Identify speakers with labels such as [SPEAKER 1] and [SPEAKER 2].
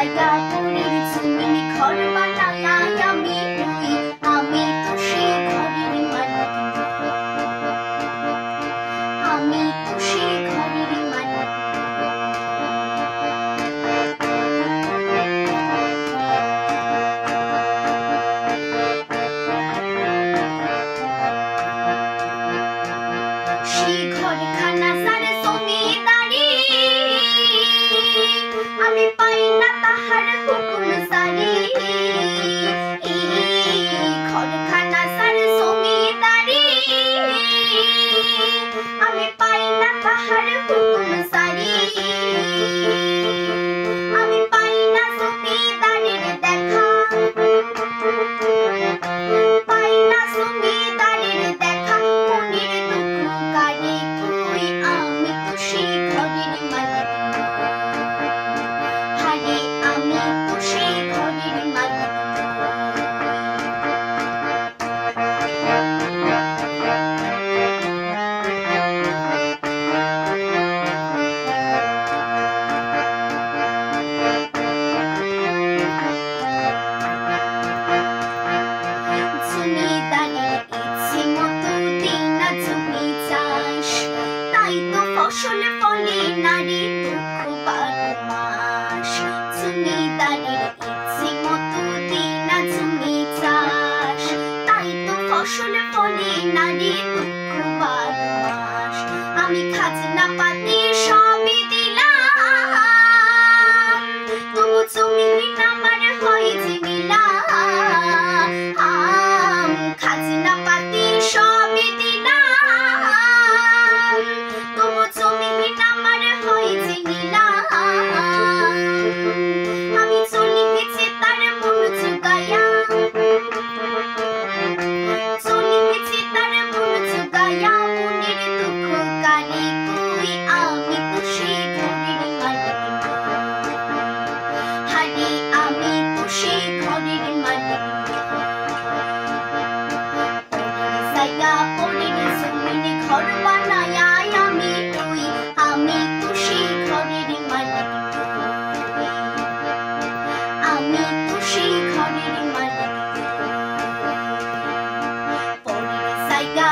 [SPEAKER 1] জায়গা করে তুমি ঘর বানায়া আমি তুই আমি তো সেই ঘরের মালিক আমি তো সেই ঘরের মালিক সেই ঘরখানা সারে জমিদারি আমি পাই না তাহার হুকুম সারি ঘরখানা সারে জমিদারি আমি পাই না তাহার হুকুম সারি আমি পাই না জমিদারির দেখা পাই না জমিদারির দেখা মনের দুঃখ কারে কই আমি তো সেই ঘরের মালিক হারে আমি তো সেই ঘরের মালিক জমিদারের ইচ্ছে মতো দিন না জমি চাষ তাই তো ফসল ফলে নারী দুঃখ 12 মাস জমিদারের ইচ্ছে মতো দিন না জমি চাষ তাই তো ফসল ফলে নারী দুঃখ 12 মাস আমি খাজনা পাতি সবই দিলাম তবু জমি আমার হয় যে নিলাম খাজনা পাতি সবই দিলাম তবু জমি আমার হয় যে নিলাম আমি চলে গেছি তার মন জুগায়া চলে গেছি তার মন জুগায়া মনের দুঃখ কারে কই আমি তো সেই ঘরের মালিক হারে আমি তো সেই ঘরের মালিক জায়গা পরের জমিনে ঘর বানায়া আমি তুই আমি তো সেই ঘরের মালিক আমি তো সেই ঘরের মালিক পরের জায়গা